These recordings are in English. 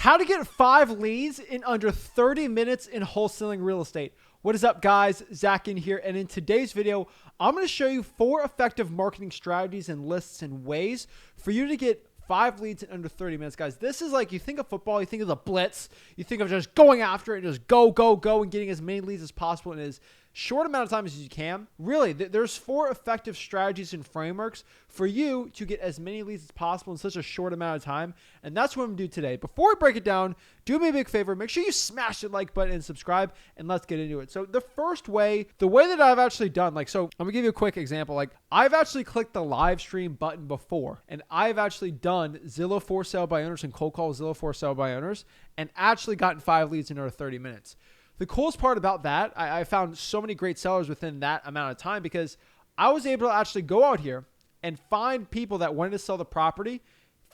How to get 5 leads in under 30 minutes in wholesaling real estate. What is up, guys? Zach Ginn here, and in today's video, I'm going to show you 4 effective marketing strategies and lists and ways for you to get 5 leads in under 30 minutes. Guys, this is like, you think of football, you think of the blitz, you think of just going after it and just go, go, go and getting as many leads as possible in as short amount of time as you can. Really, there's 4 effective strategies and frameworks for you to get as many leads as possible in such a short amount of time. And that's what I'm going to do today. Before we break it down, do me a big favor. Make sure you smash the like button and subscribe, and let's get into it. So the first way, the way that I've actually done, so I'm going to give you a quick example. I've actually clicked the live stream button before, and I've actually done Zillow for sale by owners and cold call Zillow for sale by owners and actually gotten 5 leads in under 30 minutes. The coolest part about that, I found so many great sellers within that amount of time because I was able to actually go out here and find people that wanted to sell the property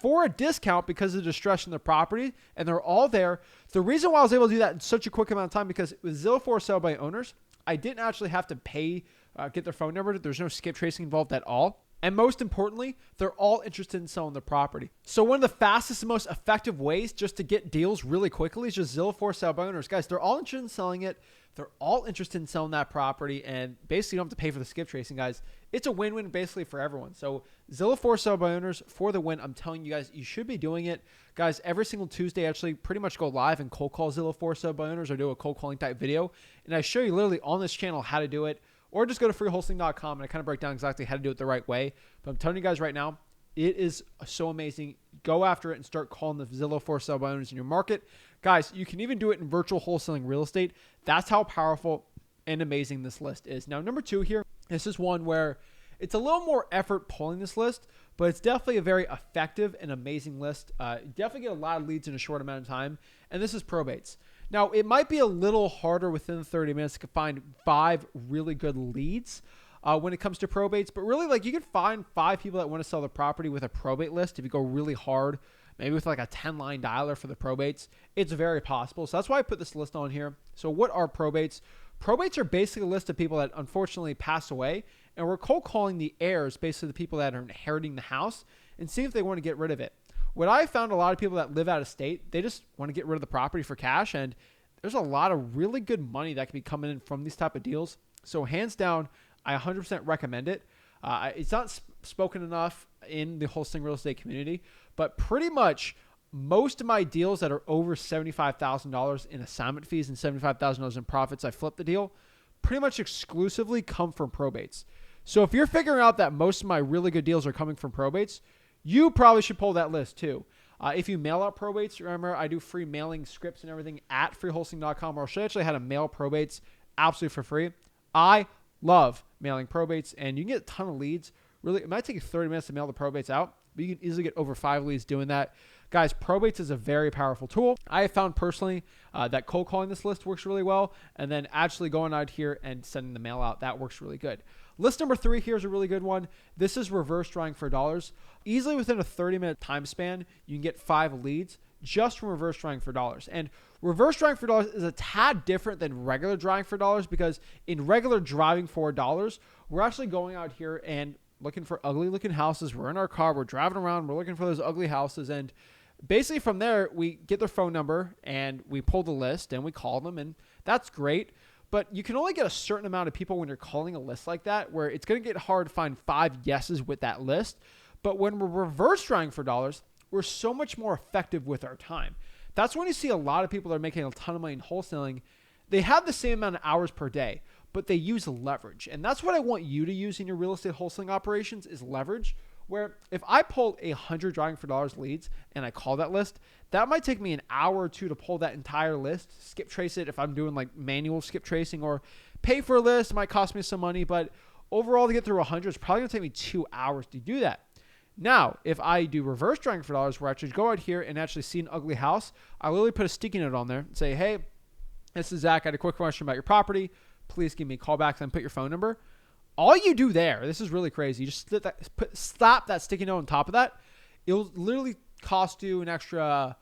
for a discount because of the distress in the property, and they're all there. The reason why I was able to do that in such a quick amount of time, because with Zillow for sale by owners, I didn't actually have to pay, get their phone number. There's no skip tracing involved at all. And most importantly, they're all interested in selling the property. So one of the fastest and most effective ways just to get deals really quickly is just Zillow for sale by owners. Guys, they're all interested in selling it. They're all interested in selling that property, and basically you don't have to pay for the skip tracing, guys. It's a win-win basically for everyone. So Zillow for sale by owners for the win. I'm telling you guys, you should be doing it. Guys, every single Tuesday, actually pretty much go live and cold call Zillow for sale by owners or do a cold calling type video. And I show you literally on this channel how to do it. Or just go to freewholesaling.com and I kind of break down exactly how to do it the right way. But I'm telling you guys right now, it is so amazing. Go after it and start calling the Zillow for sale by owners in your market. Guys, you can even do it in virtual wholesaling real estate. That's how powerful and amazing this list is. Now, number 2 here, this is one where it's a little more effort pulling this list, but it's definitely a very effective and amazing list. Definitely get a lot of leads in a short amount of time. And this is probates. Now, it might be a little harder within 30 minutes to find 5 really good leads when it comes to probates. But really, you can find 5 people that want to sell the property with a probate list if you go really hard, maybe with a 10-line dialer for the probates. It's very possible. So that's why I put this list on here. So what are probates? Probates are basically a list of people that unfortunately pass away, and we're cold calling the heirs, basically the people that are inheriting the house, and see if they want to get rid of it. What I found, a lot of people that live out of state, they just want to get rid of the property for cash, and there's a lot of really good money that can be coming in from these type of deals. So hands down, I 100% recommend it. It's not spoken enough in the wholesaling real estate community, but pretty much most of my deals that are over $75,000 in assignment fees and $75,000 in profits, I flip the deal, pretty much exclusively come from probates. So if you're figuring out that most of my really good deals are coming from probates, you probably should pull that list too. If you mail out probates, remember I do free mailing scripts and everything at freewholesaling.com, or I'll show you actually how to mail probates absolutely for free. I love mailing probates, and you can get a ton of leads. Really, it might take you 30 minutes to mail the probates out, but you can easily get over 5 leads doing that. Guys, probates is a very powerful tool. I have found personally that cold calling this list works really well, and then actually going out here and sending the mail out, that works really good. List number 3 here is a really good one. This is reverse drawing for dollars. Easily within a 30-minute time span, you can get 5 leads just from reverse drawing for dollars. And reverse drawing for dollars is a tad different than regular drawing for dollars, because in regular drawing for dollars, we're actually going out here and looking for ugly looking houses. We're in our car, we're driving around, we're looking for those ugly houses, and basically from there, we get their phone number and we pull the list and we call them, and that's great. But you can only get a certain amount of people when you're calling a list like that, where it's going to get hard to find 5 yeses with that list. But when we're reverse drawing for dollars, we're so much more effective with our time. That's when you see a lot of people that are making a ton of money in wholesaling. They have the same amount of hours per day, but they use leverage. And that's what I want you to use in your real estate wholesaling operations, is leverage. Where if I pull 100 drawing for dollars leads and I call that list, that might take me an hour or 2 to pull that entire list, skip trace it if I'm doing manual skip tracing, or pay for a list. It might cost me some money, but overall to get through 100, it's probably gonna take me 2 hours to do that. Now, if I do reverse drawing for dollars, where I actually go out here and actually see an ugly house, I literally put a sticky note on there and say, hey, this is Zach. I had a quick question about your property. Please give me a call back, and put your phone number. All you do there, this is really crazy, you just slap that sticky note on top of that. It'll literally cost you an extra,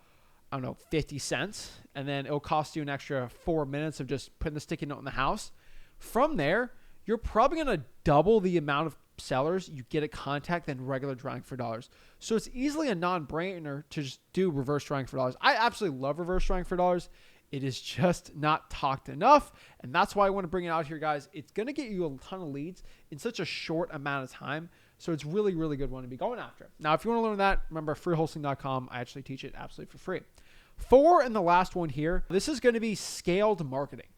50 cents. And then it'll cost you an extra 4 minutes of just putting the sticky note in the house. From there, you're probably going to double the amount of sellers you get a contact than regular drawing for dollars. So it's easily a non-brainer to just do reverse drawing for dollars. I absolutely love reverse drawing for dollars. It is just not talked enough. And that's why I want to bring it out here, guys. It's going to get you a ton of leads in such a short amount of time. So it's really, really good one to be going after. Now, if you want to learn that, remember freewholesaling.com. I actually teach it absolutely for free. 4, and the last one here, this is going to be scaled marketing.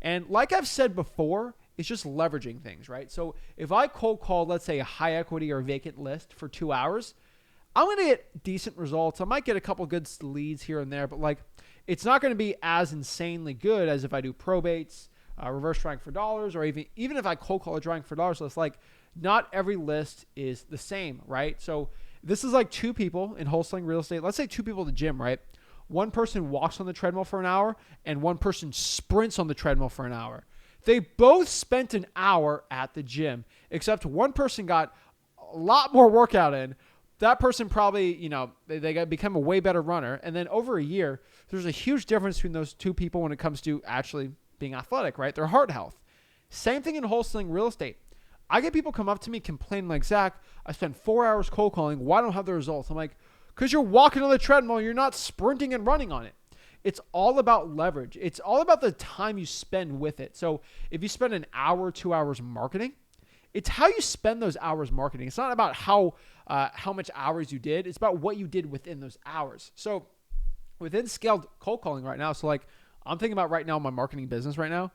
And like I've said before, it's just leveraging things, right? So if I cold call, let's say a high equity or vacant list for 2 hours, I'm going to get decent results. I might get a couple good leads here and there, but like it's not going to be as insanely good as if I do probates, reverse drawing for dollars, or even if I cold call a drawing for dollars list. Like not every list is the same, right? So this is like 2 people in wholesaling real estate. Let's say 2 people at the gym, right? One person walks on the treadmill for an hour and one person sprints on the treadmill for an hour. They both spent an hour at the gym, except one person got a lot more workout in. That person probably, they got become a way better runner. And then over a year, there's a huge difference between those 2 people when it comes to actually being athletic, right? Their heart health. Same thing in wholesaling real estate. I get people come up to me complaining like, Zach, I spent 4 hours cold calling. Why don't I have the results? I'm like, because you're walking on the treadmill. You're not sprinting and running on it. It's all about leverage. It's all about the time you spend with it. So if you spend an hour, 2 hours marketing, it's how you spend those hours marketing. It's not about how much hours you did. It's about what you did within those hours. So within scaled cold calling right now, so like I'm thinking about right now my marketing business right now.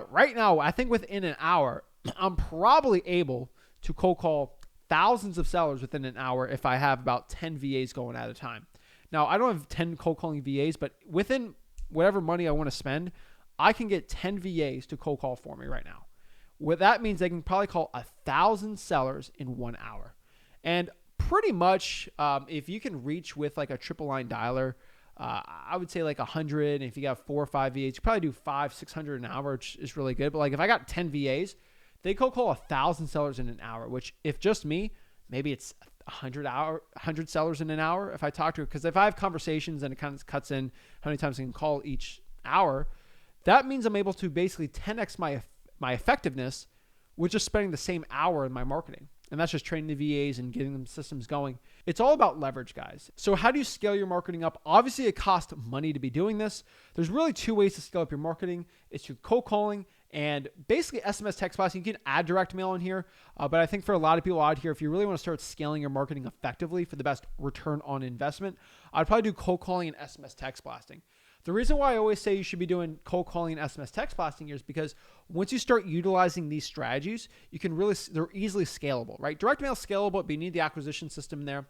Right now, I think within an hour, I'm probably able to cold call thousands of sellers within an hour if I have about 10 VAs going at a time. Now, I don't have 10 cold calling VAs, but within whatever money I want to spend, I can get 10 VAs to cold call for me right now. What that means, they can probably call 1,000 sellers in 1 hour. And pretty much, if you can reach with like a triple line dialer, I would say like 100. And if you got 4 or 5 VAs, you probably do 500-600 an hour, which is really good. But like if I got 10 VAs, they cold call 1,000 sellers in an hour, which if just me, maybe it's 100 sellers in an hour if I talk to her. Because if I have conversations and it kind of cuts in how many times I can call each hour, that means I'm able to basically 10x my effectiveness with just spending the same hour in my marketing. And that's just training the VAs and getting them systems going. It's all about leverage, guys. So how do you scale your marketing up? Obviously, it costs money to be doing this. There's really 2 ways to scale up your marketing. It's through cold calling and basically SMS text blasting. You can add direct mail in here. But I think for a lot of people out here, if you really want to start scaling your marketing effectively for the best return on investment, I'd probably do cold calling and SMS text blasting. The reason why I always say you should be doing cold calling and SMS text blasting here is because once you start utilizing these strategies, they're easily scalable, right? Direct mail is scalable, but you need the acquisition system there.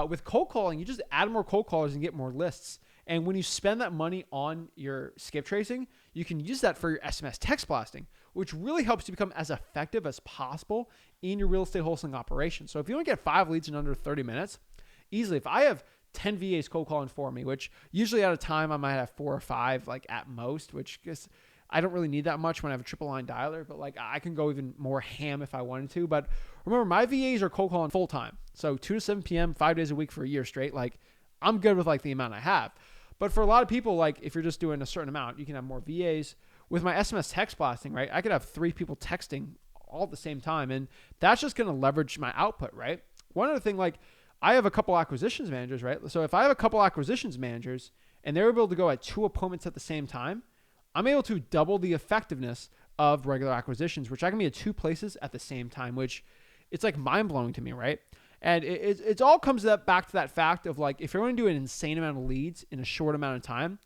With cold calling, you just add more cold callers and get more lists. And when you spend that money on your skip tracing, you can use that for your SMS text blasting, which really helps you become as effective as possible in your real estate wholesaling operation. So if you want to get 5 leads in under 30 minutes, easily, if I have 10 VAs cold calling for me, which usually at a time I might have 4 or 5, like at most, which I don't really need that much when I have a triple line dialer, but like I can go even more ham if I wanted to. But remember, my VAs are cold calling full time. So 2 to 7 p.m., 5 days a week for a year straight. Like I'm good with like the amount I have. But for a lot of people, like if you're just doing a certain amount, you can have more VAs. With my SMS text blasting, right? I could have 3 people texting all at the same time. And that's just going to leverage my output, right? One other thing, like I have a couple acquisitions managers, right? So if I have a couple acquisitions managers and they're able to go at 2 appointments at the same time, I'm able to double the effectiveness of regular acquisitions, which I can be at 2 places at the same time, which it's like mind blowing to me, right? And it all comes back to that fact of like, if you're going to do an insane amount of leads in a short amount of time,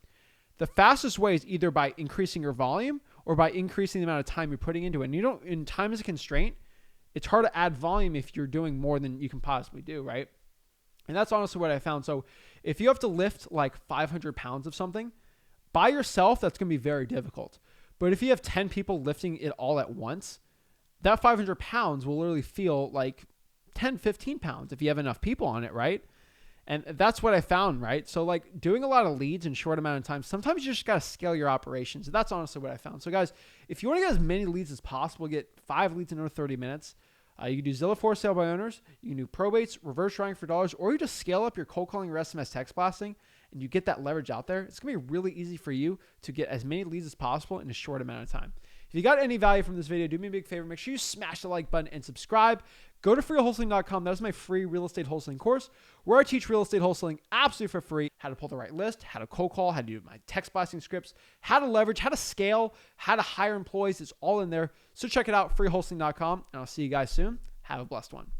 the fastest way is either by increasing your volume or by increasing the amount of time you're putting into it. And in time is a constraint. It's hard to add volume if you're doing more than you can possibly do, right? And that's honestly what I found. So if you have to lift like 500 pounds of something by yourself, that's going to be very difficult. But if you have 10 people lifting it all at once, that 500 pounds will literally feel like 10, 15 pounds if you have enough people on it, right? And that's what I found, right? So like doing a lot of leads in a short amount of time, sometimes you just got to scale your operations. That's honestly what I found. So guys, if you want to get as many leads as possible, get 5 leads in under 30 minutes, you can do Zillow for sale by owners, you can do probates, reverse drawing for dollars, or you just scale up your cold calling or SMS text blasting and you get that leverage out there. It's going to be really easy for you to get as many leads as possible in a short amount of time. If you got any value from this video, do me a big favor. Make sure you smash the like button and subscribe. Go to freewholesaling.com. That is my free real estate wholesaling course where I teach real estate wholesaling absolutely for free. How to pull the right list, how to cold call, how to do my text blasting scripts, how to leverage, how to scale, how to hire employees. It's all in there. So check it out, freewholesaling.com, and I'll see you guys soon. Have a blessed one.